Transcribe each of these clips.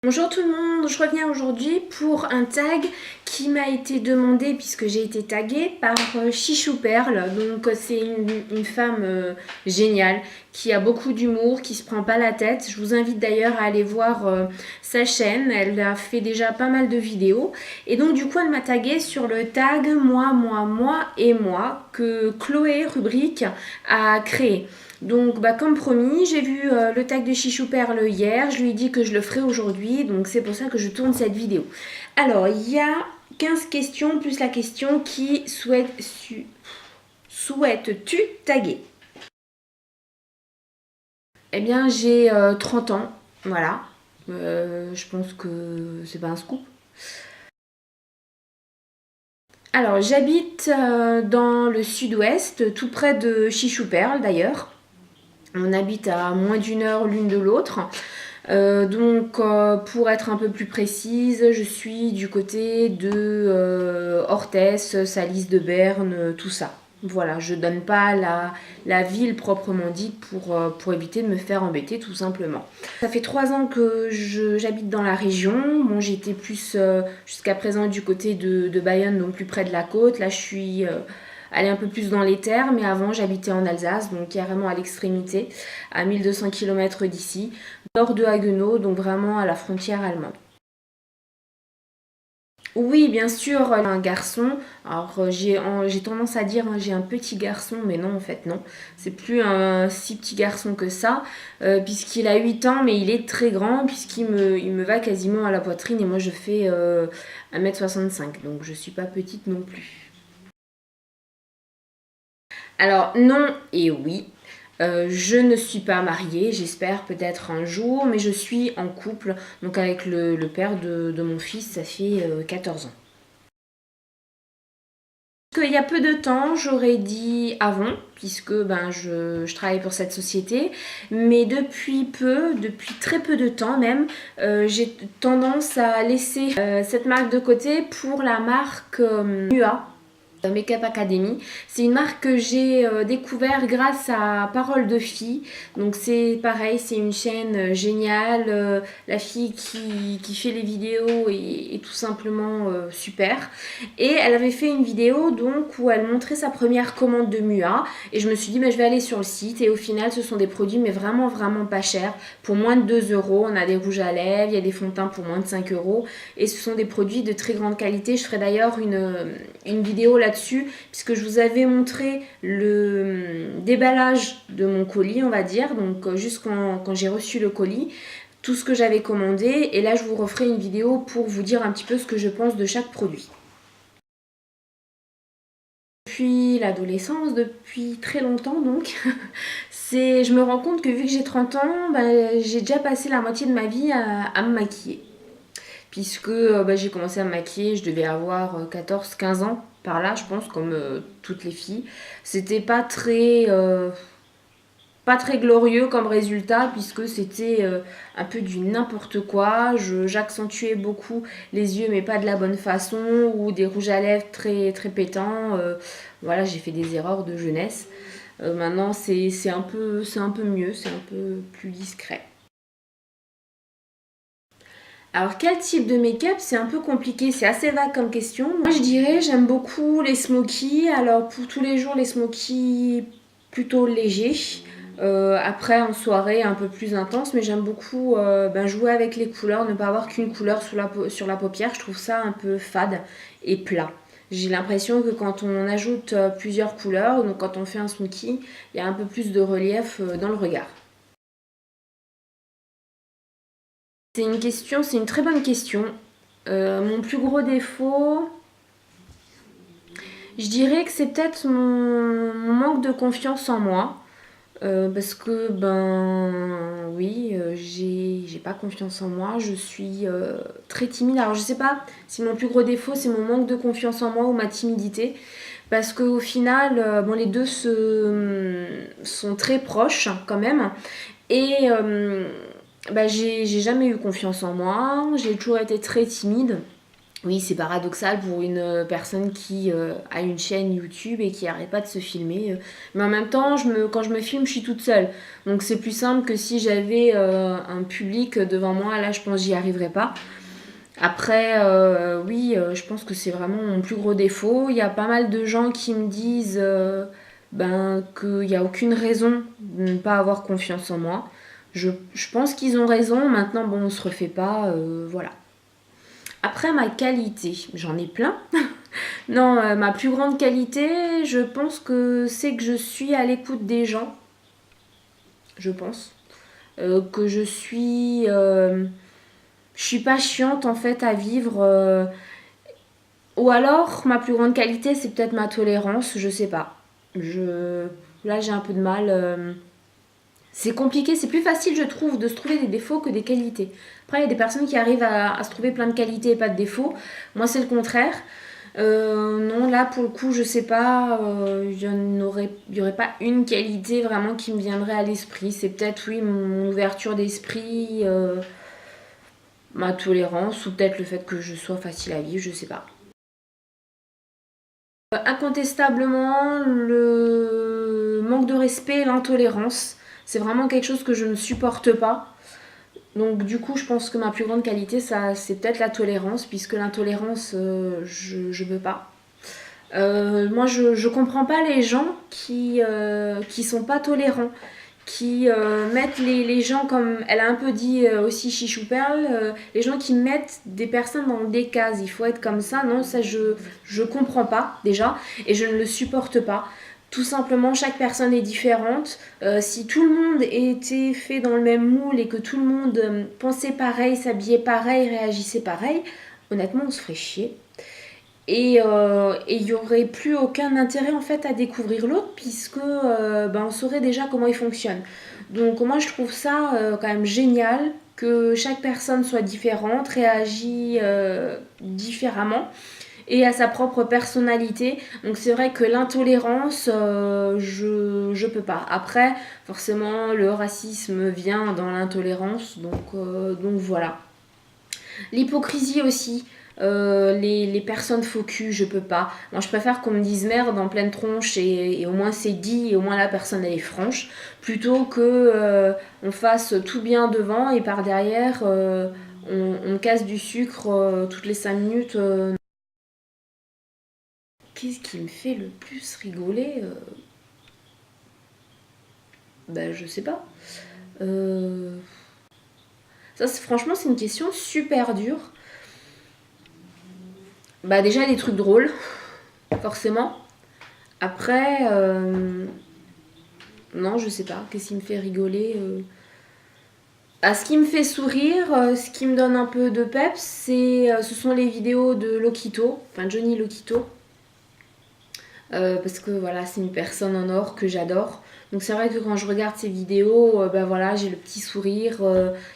Bonjour tout le monde, je reviens aujourd'hui pour un tag qui m'a été demandé puisque j'ai été taguée par Chichou Perle. Donc c'est une femme géniale qui a beaucoup d'humour, qui se prend pas la tête. Je vous invite d'ailleurs à aller voir sa chaîne, elle a fait déjà pas mal de vidéos. Et donc du coup elle m'a taguée sur le tag moi et moi que Chloé Rubrique a créé. Donc comme promis, j'ai vu le tag de Chichou Perle hier, je lui ai dit que je le ferai aujourd'hui, donc c'est pour ça que je tourne cette vidéo. Alors, il y a 15 questions plus la question qui souhaites-tu taguer? Eh bien, j'ai 30 ans, voilà. Je pense que c'est pas un scoop. Alors, j'habite dans le sud-ouest, tout près de Chichou Perle d'ailleurs. On habite à moins d'une heure l'une de l'autre. Pour être un peu plus précise, je suis du côté de Orthès, Salis de Berne, tout ça. Voilà, je donne pas la ville proprement dite pour éviter de me faire embêter tout simplement. Ça fait 3 ans que j'habite dans la région. Bon, j'étais plus jusqu'à présent du côté de Bayonne, donc plus près de la côte. Là, je suis allée un peu plus dans les terres, mais avant j'habitais en Alsace, donc carrément à l'extrémité, à 1200 km d'ici, nord de Haguenau, donc vraiment à la frontière allemande. Oui, bien sûr, un garçon. Alors, j'ai tendance à dire j'ai un petit garçon, mais non, en fait, non. C'est plus un si petit garçon que ça, puisqu'il a 8 ans, mais il est très grand, il me va quasiment à la poitrine, et moi, je fais 1,65 m, donc je suis pas petite non plus. Alors, non et oui. Je ne suis pas mariée, j'espère peut-être un jour, mais je suis en couple, donc avec le père de mon fils, ça fait 14 ans. Il y a peu de temps, j'aurais dit avant, puisque je travaille pour cette société, mais depuis très peu de temps même, j'ai tendance à laisser cette marque de côté pour la marque MUA. Make-up Academy. C'est une marque que j'ai découvert grâce à Parole de Fille. Donc c'est pareil, c'est une chaîne géniale. La fille qui fait les vidéos est tout simplement super. Et elle avait fait une vidéo donc où elle montrait sa première commande de MUA. Et je me suis dit, je vais aller sur le site. Et au final, ce sont des produits mais vraiment pas chers. Pour moins de 2 euros, on a des rouges à lèvres, il y a des fonds de teint pour moins de 5 euros. Et ce sont des produits de très grande qualité. Je ferai d'ailleurs une vidéo là-dessus, puisque je vous avais montré le déballage de mon colis, on va dire, donc juste quand j'ai reçu le colis, tout ce que j'avais commandé, et là je vous referai une vidéo pour vous dire un petit peu ce que je pense de chaque produit. Depuis l'adolescence, depuis très longtemps donc, je me rends compte que vu que j'ai 30 ans, j'ai déjà passé la moitié de ma vie à me maquiller. Puisque j'ai commencé à me maquiller, je devais avoir 14-15 ans par là, je pense, comme toutes les filles. C'était pas très glorieux comme résultat, puisque c'était un peu du n'importe quoi. J'accentuais beaucoup les yeux, mais pas de la bonne façon, ou des rouges à lèvres très pétants. Voilà, j'ai fait des erreurs de jeunesse. Maintenant, c'est un peu mieux, c'est un peu plus discret. Alors quel type de make-up? C'est un peu compliqué, c'est assez vague comme question. Moi je dirais j'aime beaucoup les smokies. Alors pour tous les jours les smokies plutôt légers. Après en soirée un peu plus intense, mais j'aime beaucoup jouer avec les couleurs, ne pas avoir qu'une couleur sur la paupière. Je trouve ça un peu fade et plat. J'ai l'impression que quand on ajoute plusieurs couleurs, donc quand on fait un smoky, il y a un peu plus de relief dans le regard. C'est une très bonne question. Mon plus gros défaut, je dirais que c'est peut-être mon manque de confiance en moi. Parce que, oui, j'ai pas confiance en moi. Je suis très timide. Alors, je sais pas si mon plus gros défaut, c'est mon manque de confiance en moi ou ma timidité. Parce qu'au final, les deux sont très proches quand même. Et j'ai jamais eu confiance en moi. J'ai toujours été très timide. Oui, c'est paradoxal pour une personne qui a une chaîne YouTube et qui n'arrête pas de se filmer. Mais en même temps, quand je me filme, je suis toute seule. Donc c'est plus simple que si j'avais un public devant moi. Là, je pense que j'y arriverais pas. Après, oui, je pense que c'est vraiment mon plus gros défaut. Il y a pas mal de gens qui me disent qu'il n'y a aucune raison de ne pas avoir confiance en moi. Je pense qu'ils ont raison. Maintenant, bon, on se refait pas. Voilà. Après, ma qualité, j'en ai plein. Non, ma plus grande qualité, je pense que c'est que je suis à l'écoute des gens. Je pense. Que je suis pas chiante en fait à vivre. Ou alors, ma plus grande qualité, c'est peut-être ma tolérance, je sais pas. Là, j'ai un peu de mal. C'est compliqué, c'est plus facile, je trouve, de se trouver des défauts que des qualités. Après, il y a des personnes qui arrivent à se trouver plein de qualités et pas de défauts. Moi, c'est le contraire. Non, là, pour le coup, je sais pas. Il y aurait pas une qualité vraiment qui me viendrait à l'esprit. C'est peut-être, oui, mon ouverture d'esprit, ma tolérance, ou peut-être le fait que je sois facile à vivre, je sais pas. Incontestablement, le manque de respect et l'intolérance, c'est vraiment quelque chose que je ne supporte pas. Donc du coup, je pense que ma plus grande qualité, ça, c'est peut-être la tolérance, puisque l'intolérance, je veux pas. Moi, je comprends pas les gens qui sont pas tolérants, qui mettent les gens, comme elle a un peu dit aussi Chichou Perle, les gens qui mettent des personnes dans des cases. Il faut être comme ça. Non, ça, je comprends pas déjà, et je ne le supporte pas. Tout simplement, chaque personne est différente. Si tout le monde était fait dans le même moule et que tout le monde pensait pareil, s'habillait pareil, réagissait pareil, honnêtement, on se ferait chier. Et il n'y aurait plus aucun intérêt en fait à découvrir l'autre puisque on saurait déjà comment il fonctionne. Donc moi je trouve ça quand même génial que chaque personne soit différente, réagit différemment et a sa propre personnalité. Donc c'est vrai que l'intolérance, je peux pas. Après, forcément, le racisme vient dans l'intolérance, donc voilà. L'hypocrisie aussi. Les personnes faux cul, je peux pas. Moi, je préfère qu'on me dise merde en pleine tronche et au moins c'est dit et au moins la personne elle est franche, plutôt que on fasse tout bien devant et par derrière on casse du sucre toutes les 5 minutes. Qu'est-ce qui me fait le plus rigoler Ben, je sais pas. Ça, franchement, c'est une question super dure. Bah, déjà, les trucs drôles, forcément. Après, non, je sais pas. Qu'est-ce qui me fait rigoler Ce qui me fait sourire, ce qui me donne un peu de peps, ce sont les vidéos de Lokito, enfin Johnny Lokito. Parce que voilà, c'est une personne en or que j'adore. Donc c'est vrai que quand je regarde ces vidéos, voilà, j'ai le petit sourire,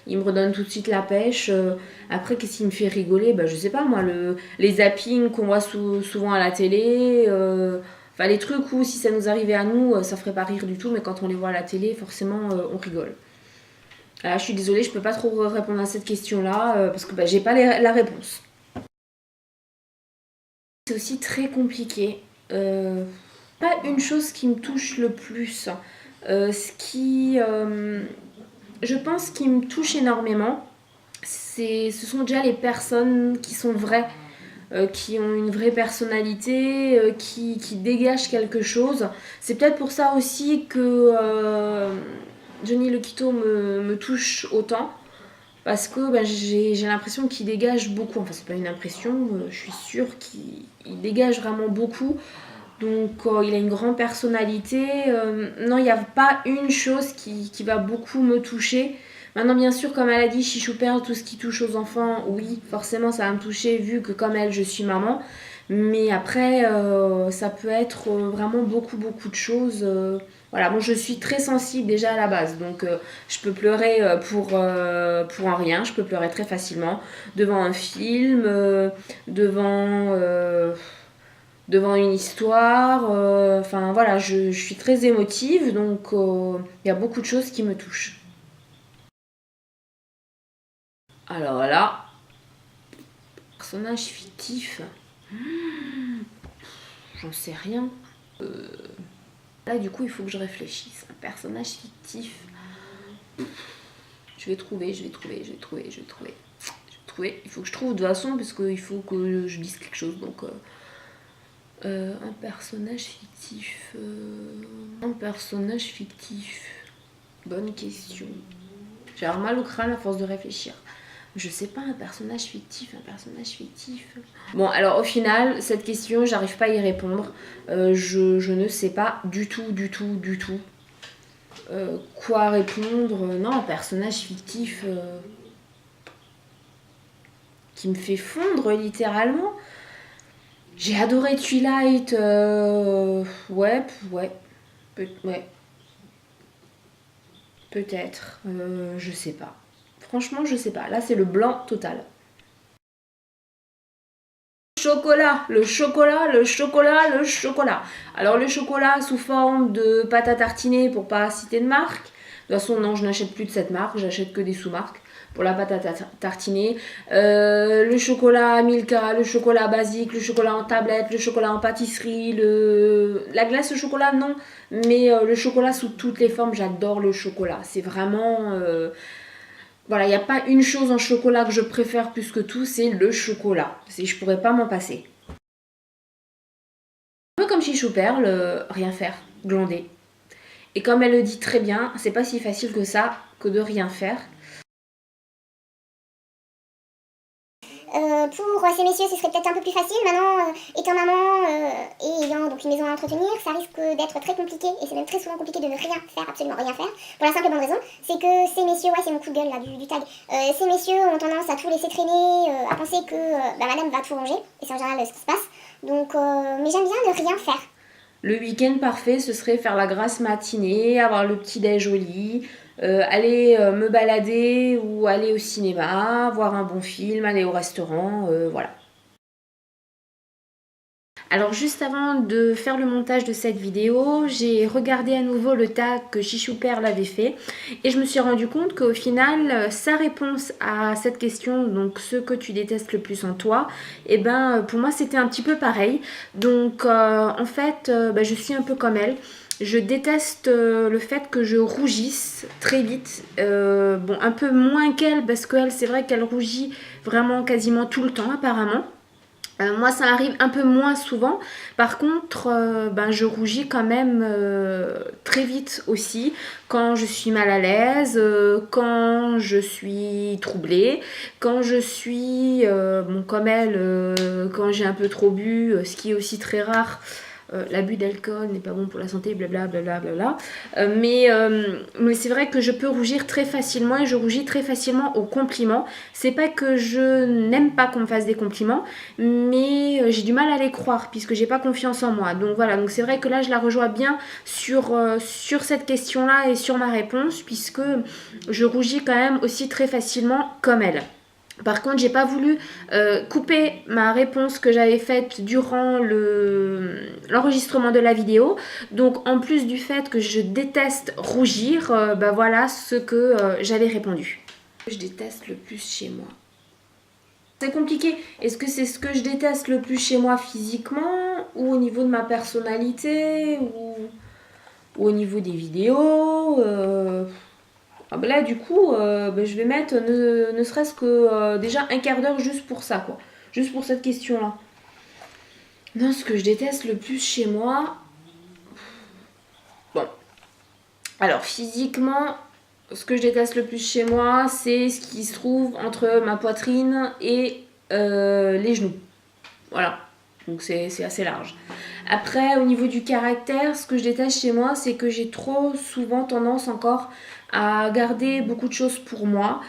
il me redonne tout de suite la pêche. Après, qu'est-ce qui me fait rigoler Je sais pas moi, les zappings qu'on voit souvent à la télé. Enfin, les trucs où si ça nous arrivait à nous, ça ferait pas rire du tout, mais quand on les voit à la télé, forcément, on rigole. Je suis désolée, je peux pas trop répondre à cette question-là, parce que j'ai pas la réponse. C'est aussi très compliqué. Pas une chose qui me touche le plus. Je pense, qui me touche énormément, ce sont déjà les personnes qui sont vraies, qui ont une vraie personnalité, qui dégagent quelque chose. C'est peut-être pour ça aussi que Johnny Lokito me touche autant. Parce que j'ai l'impression qu'il dégage beaucoup. Enfin, c'est pas une impression, je suis sûre qu'il dégage vraiment beaucoup. Donc, il a une grande personnalité. Non, il n'y a pas une chose qui va beaucoup me toucher. Maintenant, bien sûr, comme elle a dit, Chichou Perle, tout ce qui touche aux enfants, oui, forcément, ça va me toucher, vu que comme elle, je suis maman. Mais après, ça peut être vraiment beaucoup, beaucoup de choses. Voilà, moi je suis très sensible déjà à la base, donc je peux pleurer pour un rien, je peux pleurer très facilement devant un film, devant une histoire. Enfin voilà, je suis très émotive, donc il y a beaucoup de choses qui me touchent. Alors là, personnage fictif. J'en sais rien. Là, du coup, il faut que je réfléchisse. Un personnage fictif. Je vais trouver. Il faut que je trouve de toute façon, parce qu'il faut que je dise quelque chose. Donc, un personnage fictif. Un personnage fictif. Bonne question. J'ai avoir mal au crâne à force de réfléchir. Je sais pas, un personnage fictif. Bon, alors au final, cette question, j'arrive pas à y répondre. Je ne sais pas du tout. Quoi répondre. Non, un personnage fictif qui me fait fondre littéralement. J'ai adoré Twilight. Ouais. Peut-être. Je sais pas. Franchement, je sais pas. Là, c'est le blanc total. Le chocolat. Alors, le chocolat sous forme de pâte à tartiner, pour pas citer de marque. De toute façon, non, je n'achète plus de cette marque. J'achète que des sous-marques pour la pâte à tartiner. Le chocolat Milka, le chocolat basique, le chocolat en tablette, le chocolat en pâtisserie, la glace au chocolat, non. Mais le chocolat sous toutes les formes, j'adore le chocolat. C'est vraiment... Voilà, il n'y a pas une chose en chocolat que je préfère plus que tout, c'est le chocolat. Je pourrais pas m'en passer. Un peu comme Chichou Perle, rien faire, glander. Et comme elle le dit très bien, c'est pas si facile que ça, que de rien faire. Pour ces messieurs, ce serait peut-être un peu plus facile. Maintenant, étant maman et ayant donc une maison à entretenir, ça risque d'être très compliqué, et c'est même très souvent compliqué de ne rien faire, absolument rien faire, pour la simple et bonne raison, c'est que ces messieurs, ouais, c'est mon coup de gueule là du tag, ces messieurs ont tendance à tout laisser traîner, à penser que madame va tout ranger, et c'est en général ce qui se passe. Donc, mais j'aime bien ne rien faire. Le week-end parfait, ce serait faire la grasse matinée, avoir le petit déj au lit, aller me balader ou aller au cinéma, voir un bon film, aller au restaurant, voilà. Alors juste avant de faire le montage de cette vidéo, j'ai regardé à nouveau le tag que Chichou Perle avait fait et je me suis rendu compte qu'au final, sa réponse à cette question, donc ce que tu détestes le plus en toi, et ben pour moi c'était un petit peu pareil. Donc en fait, je suis un peu comme elle. Je déteste le fait que je rougisse très vite. Bon, un peu moins qu'elle, parce qu'elle, c'est vrai qu'elle rougit vraiment quasiment tout le temps apparemment. Moi, ça arrive un peu moins souvent. Par contre, je rougis quand même très vite aussi quand je suis mal à l'aise, quand je suis troublée, quand je suis, comme elle, quand j'ai un peu trop bu, ce qui est aussi très rare. L'abus d'alcool n'est pas bon pour la santé, blablabla. Mais c'est vrai que je peux rougir très facilement et je rougis très facilement aux compliments. C'est pas que je n'aime pas qu'on me fasse des compliments, mais j'ai du mal à les croire puisque j'ai pas confiance en moi. Donc voilà, donc c'est vrai que là je la rejoins bien sur cette question-là et sur ma réponse, puisque je rougis quand même aussi très facilement comme elle. Par contre, j'ai pas voulu couper ma réponse que j'avais faite durant l'enregistrement de la vidéo. Donc, en plus du fait que je déteste rougir, voilà ce que j'avais répondu. Je déteste le plus chez moi. C'est compliqué. Est-ce que c'est ce que je déteste le plus chez moi physiquement, ou au niveau de ma personnalité, ou au niveau des vidéos Là, du coup, je vais mettre ne serait-ce que déjà un quart d'heure juste pour ça, quoi. Juste pour cette question-là. Non, ce que je déteste le plus chez moi... Bon. Alors, physiquement, ce que je déteste le plus chez moi, c'est ce qui se trouve entre ma poitrine et les genoux. Voilà. Donc, c'est assez large. Après, au niveau du caractère, ce que je déteste chez moi, c'est que j'ai trop souvent tendance encore à garder beaucoup de choses pour moi,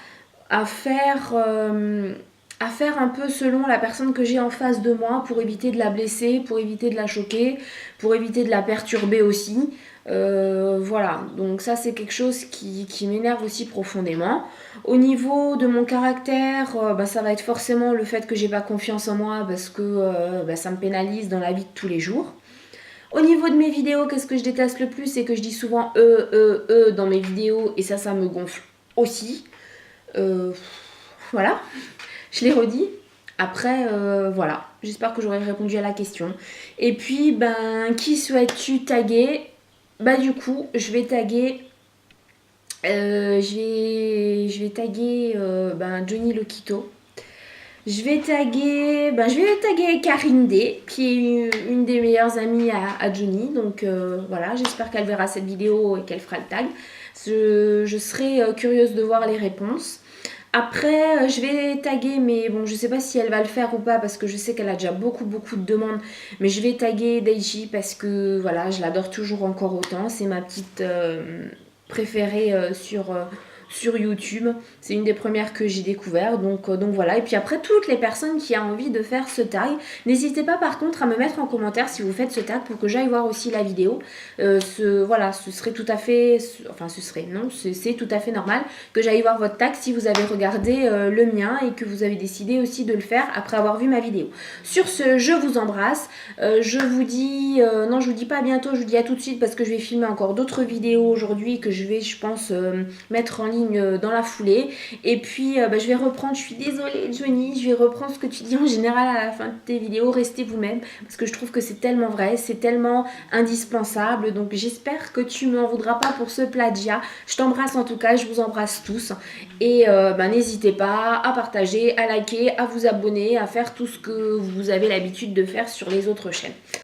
à faire un peu selon la personne que j'ai en face de moi pour éviter de la blesser, pour éviter de la choquer, pour éviter de la perturber aussi. Voilà, donc ça c'est quelque chose qui m'énerve aussi profondément. Au niveau de mon caractère, ça va être forcément le fait que j'ai pas confiance en moi, parce que ça me pénalise dans la vie de tous les jours. Au niveau de mes vidéos, qu'est-ce que je déteste le plus? C'est que je dis souvent dans mes vidéos, et ça me gonfle aussi. Voilà, je l'ai redit. Après, voilà, j'espère que j'aurai répondu à la question. Et puis, ben, qui souhaites-tu taguer? Bah du coup, je vais taguer... je vais taguer ben, Johnny Lokito. Je vais taguer Karine D, qui est une des meilleures amies à Johnny. Donc voilà, j'espère qu'elle verra cette vidéo et qu'elle fera le tag. Je serai curieuse de voir les réponses. Après, je vais taguer, mais bon, je sais pas si elle va le faire ou pas parce que je sais qu'elle a déjà beaucoup de demandes. Mais je vais taguer Daiji parce que voilà, je l'adore toujours encore autant. C'est ma petite préférée sur YouTube. C'est une des premières que j'ai découvert. Donc voilà. Et puis après, toutes les personnes qui ont envie de faire ce tag, n'hésitez pas par contre à me mettre en commentaire si vous faites ce tag pour que j'aille voir aussi la vidéo. Voilà, ce serait tout à fait... Enfin, c'est tout à fait normal que j'aille voir votre tag si vous avez regardé le mien et que vous avez décidé aussi de le faire après avoir vu ma vidéo. Sur ce, je vous embrasse. Je vous dis... non, je vous dis pas à bientôt, je vous dis à tout de suite parce que je vais filmer encore d'autres vidéos aujourd'hui que je vais, je pense, mettre en ligne dans la foulée. Et puis je vais reprendre, je suis désolée Johnny, je vais reprendre ce que tu dis en général à la fin de tes vidéos, restez vous-même parce que je trouve que c'est tellement vrai, c'est tellement indispensable. Donc j'espère que tu m'en voudras pas pour ce plagiat. Je t'embrasse en tout cas, je vous embrasse tous et n'hésitez pas à partager, à liker, à vous abonner, à faire tout ce que vous avez l'habitude de faire sur les autres chaînes.